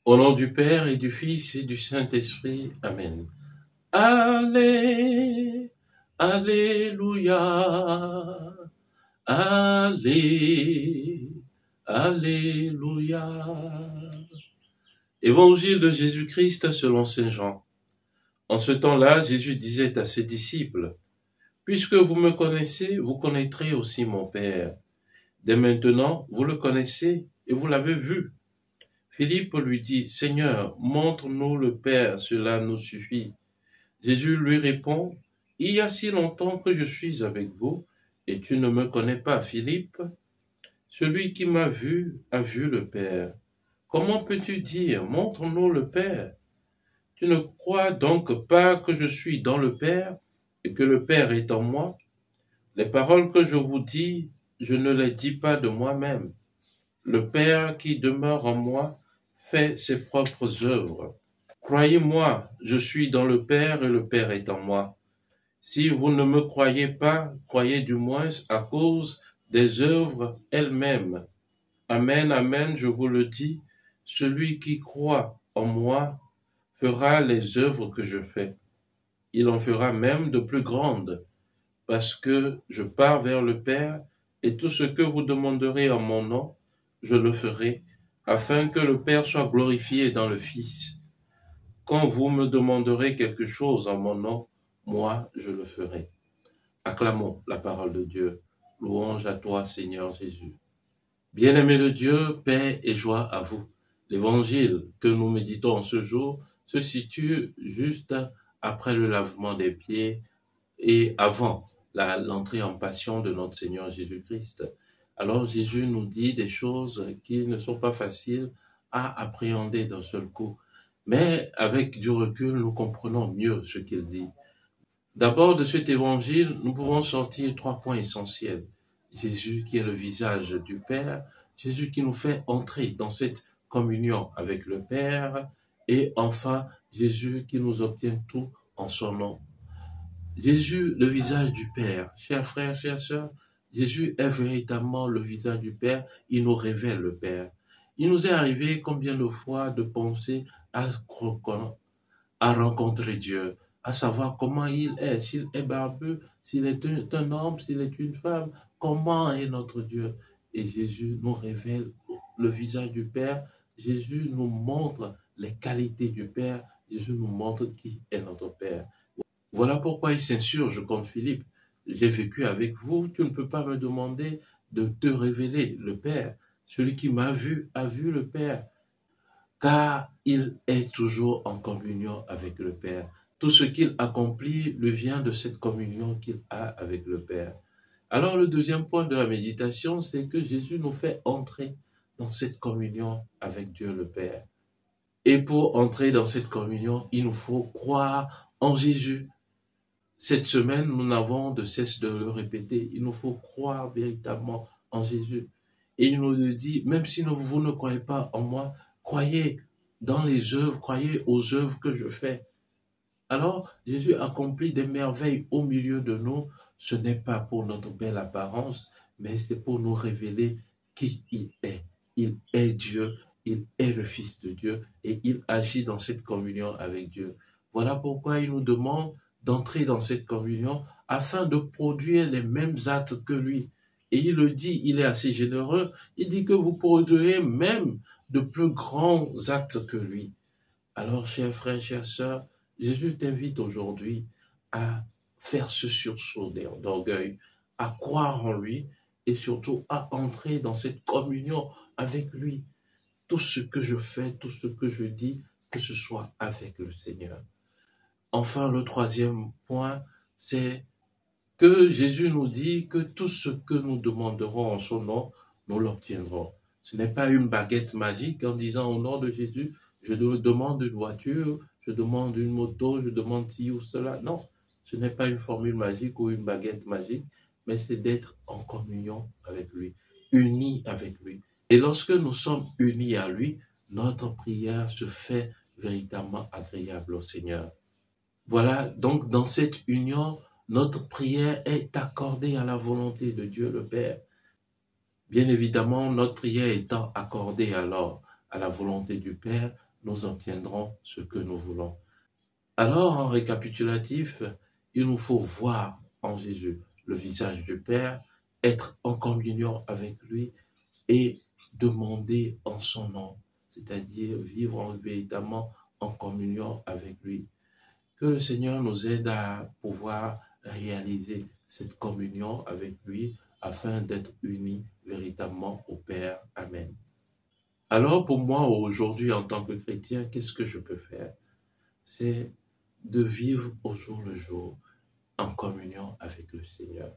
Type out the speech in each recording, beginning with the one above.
Au nom du Père et du Fils et du Saint-Esprit. Amen. Allez, alléluia, allez, alléluia. Évangile de Jésus-Christ selon Saint Jean. En ce temps-là, Jésus disait à ses disciples, « Puisque vous me connaissez, vous connaîtrez aussi mon Père. Dès maintenant, vous le connaissez et vous l'avez vu. » Philippe lui dit, « Seigneur, montre-nous le Père, cela nous suffit. » Jésus lui répond, « Il y a si longtemps que je suis avec vous, et tu ne me connais pas, Philippe. Celui qui m'a vu a vu le Père. Comment peux-tu dire, montre-nous le Père? Tu ne crois donc pas que je suis dans le Père et que le Père est en moi? Les paroles que je vous dis, je ne les dis pas de moi-même. Le Père qui demeure en moi fait ses propres œuvres. Croyez-moi, je suis dans le Père et le Père est en moi. Si vous ne me croyez pas, croyez du moins à cause des œuvres elles-mêmes. Amen, amen, je vous le dis, celui qui croit en moi fera les œuvres que je fais. Il en fera même de plus grandes, parce que je pars vers le Père, et tout ce que vous demanderez en mon nom, je le ferai, afin que le Père soit glorifié dans le Fils. Quand vous me demanderez quelque chose en mon nom, moi je le ferai. Acclamons la parole de Dieu. Louange à toi, Seigneur Jésus. Bien-aimé de Dieu, paix et joie à vous. L'évangile que nous méditons ce jour se situe juste après le lavement des pieds et avant l'entrée en passion de notre Seigneur Jésus-Christ. Alors Jésus nous dit des choses qui ne sont pas faciles à appréhender d'un seul coup. Mais avec du recul, nous comprenons mieux ce qu'il dit. D'abord, de cet évangile, nous pouvons sortir 3 points essentiels. Jésus qui est le visage du Père, Jésus qui nous fait entrer dans cette communion avec le Père, et enfin, Jésus qui nous obtient tout en son nom. Jésus, le visage du Père. Chers frères, chères sœurs, Jésus est véritablement le visage du Père, il nous révèle le Père. Il nous est arrivé combien de fois de penser à rencontrer Dieu, à savoir comment il est, s'il est barbu, s'il est un homme, s'il est une femme, comment est notre Dieu. Et Jésus nous révèle le visage du Père, Jésus nous montre les qualités du Père, Jésus nous montre qui est notre Père. Voilà pourquoi il s'insurge contre Philippe. J'ai vécu avec vous, tu ne peux pas me demander de te révéler le Père. Celui qui m'a vu a vu le Père, car il est toujours en communion avec le Père. Tout ce qu'il accomplit lui vient de cette communion qu'il a avec le Père. Alors le deuxième point de la méditation, c'est que Jésus nous fait entrer dans cette communion avec Dieu le Père. Et pour entrer dans cette communion, il nous faut croire en Jésus. Cette semaine, nous n'avons de cesse de le répéter. Il nous faut croire véritablement en Jésus. Et il nous dit, même si vous ne croyez pas en moi, croyez dans les œuvres, croyez aux œuvres que je fais. Alors, Jésus accomplit des merveilles au milieu de nous. Ce n'est pas pour notre belle apparence, mais c'est pour nous révéler qui il est. Il est Dieu, il est le Fils de Dieu et il agit dans cette communion avec Dieu. Voilà pourquoi il nous demande d'entrer dans cette communion afin de produire les mêmes actes que lui. Et il le dit, il est assez généreux, il dit que vous produirez même de plus grands actes que lui. Alors, chers frères, chères sœurs, Jésus t'invite aujourd'hui à faire ce sursaut d'orgueil, à croire en lui et surtout à entrer dans cette communion avec lui. Tout ce que je fais, tout ce que je dis, que ce soit avec le Seigneur. Enfin, le troisième point, c'est que Jésus nous dit que tout ce que nous demanderons en son nom, nous l'obtiendrons. Ce n'est pas une baguette magique en disant au nom de Jésus, je demande une voiture, je demande une moto, je demande ci ou cela. Non, ce n'est pas une formule magique ou une baguette magique, mais c'est d'être en communion avec lui, unis avec lui. Et lorsque nous sommes unis à lui, notre prière se fait véritablement agréable au Seigneur. Voilà, donc dans cette union, notre prière est accordée à la volonté de Dieu le Père. Bien évidemment, notre prière étant accordée alors à la volonté du Père, nous obtiendrons ce que nous voulons. Alors, en récapitulatif, il nous faut voir en Jésus le visage du Père, être en communion avec lui et demander en son nom, c'est-à-dire vivre véritablement en communion avec lui. Que le Seigneur nous aide à pouvoir réaliser cette communion avec lui afin d'être unis véritablement au Père. Amen. Alors pour moi aujourd'hui en tant que chrétien, qu'est-ce que je peux faire? C'est de vivre au jour le jour en communion avec le Seigneur.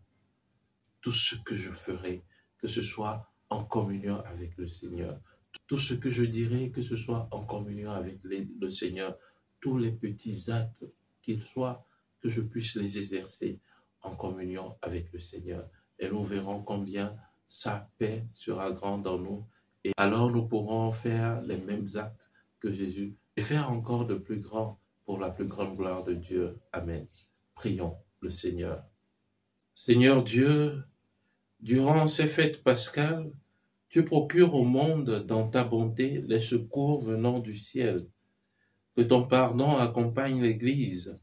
Tout ce que je ferai, que ce soit en communion avec le Seigneur. Tout ce que je dirai, que ce soit en communion avec le Seigneur. Tous les petits actes qu'ils soient, que je puisse les exercer en communion avec le Seigneur. Et nous verrons combien sa paix sera grande en nous. Et alors nous pourrons faire les mêmes actes que Jésus et faire encore de plus grands pour la plus grande gloire de Dieu. Amen. Prions le Seigneur. Seigneur Dieu, durant ces fêtes pascales, tu procures au monde dans ta bonté les secours venant du ciel. Que ton pardon accompagne l'Église,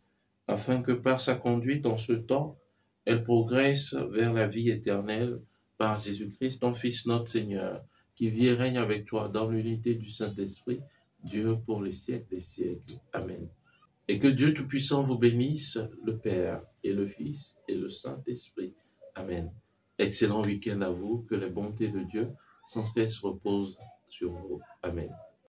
afin que par sa conduite en ce temps, elle progresse vers la vie éternelle par Jésus-Christ, ton Fils notre Seigneur, qui vit et règne avec toi dans l'unité du Saint-Esprit, Dieu pour les siècles des siècles. Amen. Et que Dieu Tout-Puissant vous bénisse, le Père et le Fils et le Saint-Esprit. Amen. Excellent week-end à vous, que les bontés de Dieu sans cesse reposent sur vous. Amen.